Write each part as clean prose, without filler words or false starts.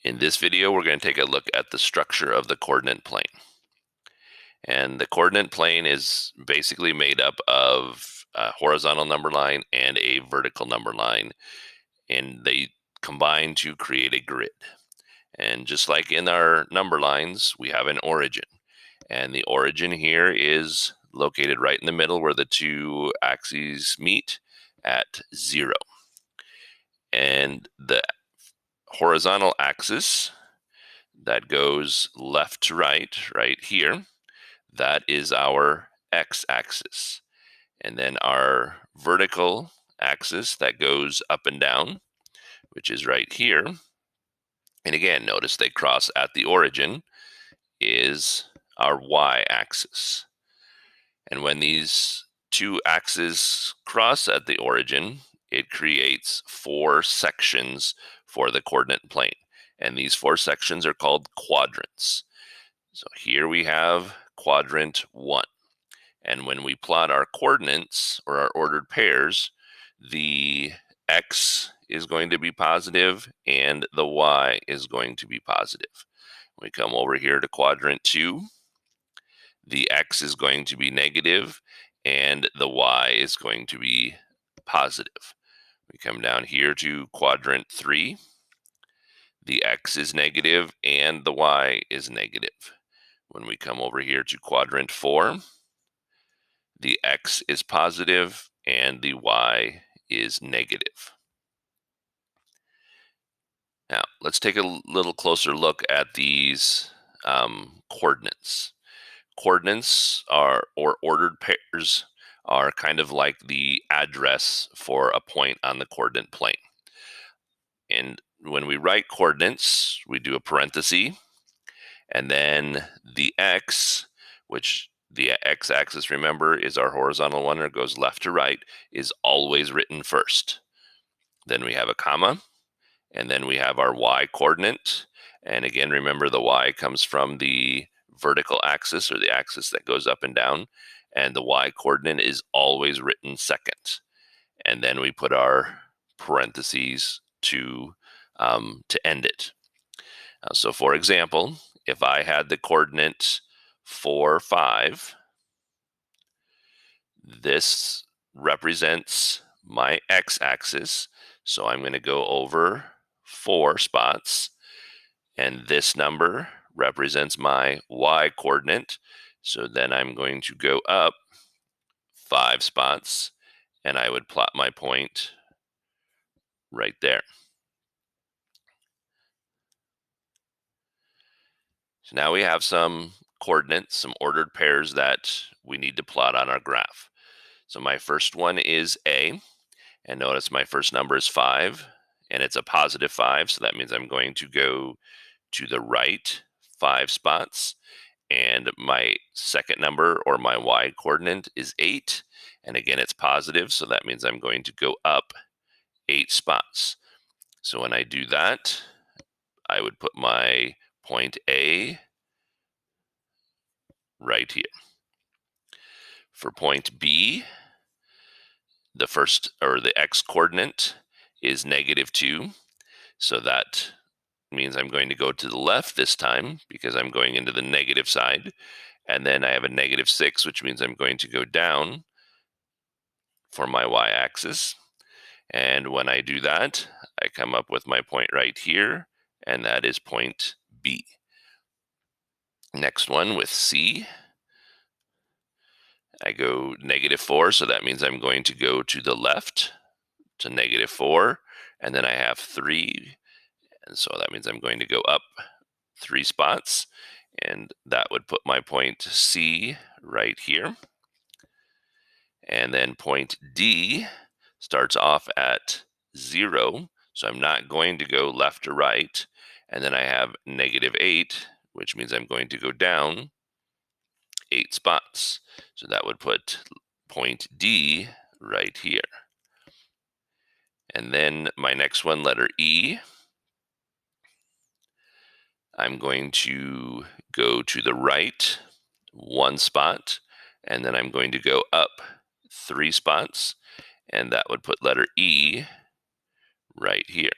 In this video, we're going to take a look at the structure of the coordinate plane. And the coordinate plane is basically made up of a horizontal number line and a vertical number line, and they combine to create a grid. And just like in our number lines, we have an origin. And the origin here is located right in the middle where the two axes meet at 0. And the horizontal axis that goes left to right here, that is our x-axis. And then our vertical axis that goes up and down, which is right here. And again, notice they cross at the origin, is our y-axis. And when these two axes cross at the origin, it creates 4 sections for the coordinate plane. And these 4 sections are called quadrants. So here we have quadrant 1. And when we plot our coordinates or our ordered pairs, the x is going to be positive and the y is going to be positive. We come over here to quadrant 2. The x is going to be negative and the y is going to be positive. We come down here to quadrant 3. The x is negative and the y is negative. When we come over here to quadrant 4, the x is positive and the y is negative. Now, let's take a little closer look at these coordinates. Coordinates are, or ordered pairs, are kind of like the address for a point on the coordinate plane. And when we write coordinates, we do a parenthesis, and then the x, which the x-axis, remember, is our horizontal one, or goes left to right, is always written first. Then we have a comma, and then we have our y-coordinate. And again, remember the y comes from the vertical axis, or the axis that goes up and down, and the y-coordinate is always written second. And then we put our parentheses to end it. So for example, if I had the coordinate 4, 5, this represents my x-axis. So I'm going to go over 4 spots, and this number represents my y-coordinate. So then I'm going to go up 5 spots, and I would plot my point right there. So now we have some coordinates, some ordered pairs that we need to plot on our graph. So my first one is A, and notice my first number is 5, and it's a positive 5, so that means I'm going to go to the right 5 spots. And my second number, or my y-coordinate, is 8, and again it's positive, so that means I'm going to go up 8 spots. So when I do that, I would put my point A right here. For point B, the first, or the x-coordinate, is -2. So that means I'm going to go to the left this time because I'm going into the negative side. And then I have a -6, which means I'm going to go down for my y-axis. And when I do that, I come up with my point right here, and that is point B. Next one with C, I go -4, so that means I'm going to go to the left to -4, and then I have 3, and so that means I'm going to go up 3 spots, and that would put my point C right here. And then point D starts off at 0, so I'm not going to go left or right, and then I have -8, which means I'm going to go down 8 spots. So that would put point D right here. And then my next one, letter E, I'm going to go to the right 1 spot, and then I'm going to go up 3 spots, and that would put letter E right here.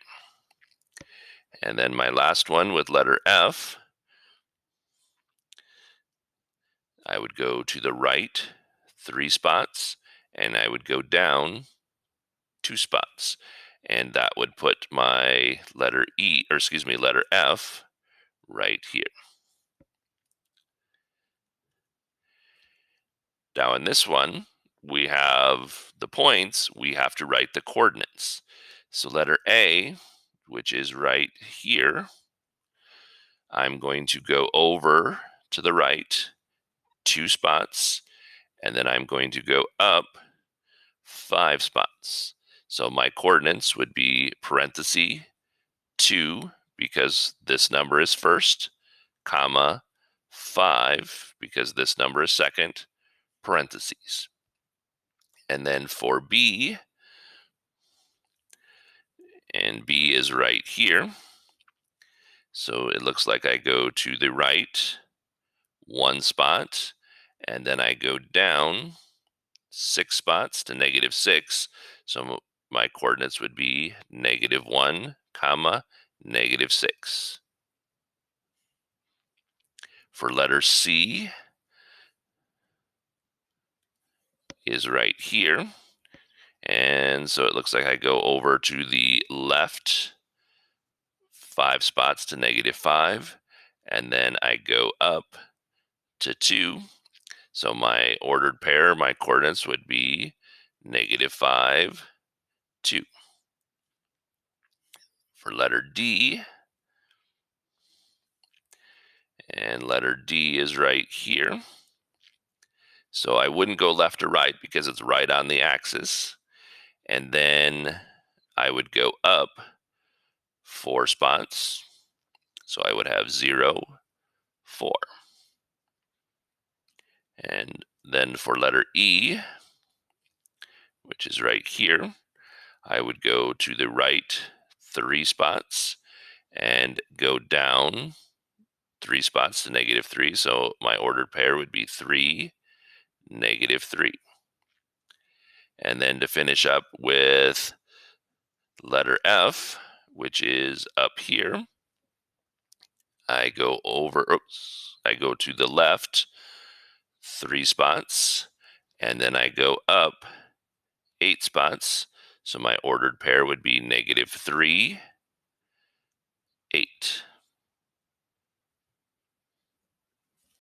And then my last one with letter F, I would go to the right 3 spots, and I would go down 2 spots. And that would put my letter letter F right here. Now in this one, we have the points, we have to write the coordinates. So letter A, which is right here, I'm going to go over to the right 2 spots, and then I'm going to go up 5 spots. So my coordinates would be parenthesis 2, because this number is first, comma 5, because this number is second, parentheses. And then for B, and B is right here. So it looks like I go to the right 1 spot, and then I go down 6 spots to -6. So my coordinates would be -1, comma, -6. For letter C is right here. And so it looks like I go over to the left 5 spots to -5, and then I go up to 2. So my ordered pair, my coordinates would be -5, 2. For letter D, and letter D is right here. So I wouldn't go left to right because it's right on the axis. And then I would go up 4 spots. So I would have 0, 4. And then for letter E, which is right here, I would go to the right 3 spots and go down 3 spots to -3. So my ordered pair would be 3, -3. And then to finish up with letter F, which is up here, I go I go to the left 3 spots, and then I go up 8 spots. So my ordered pair would be -3, 8.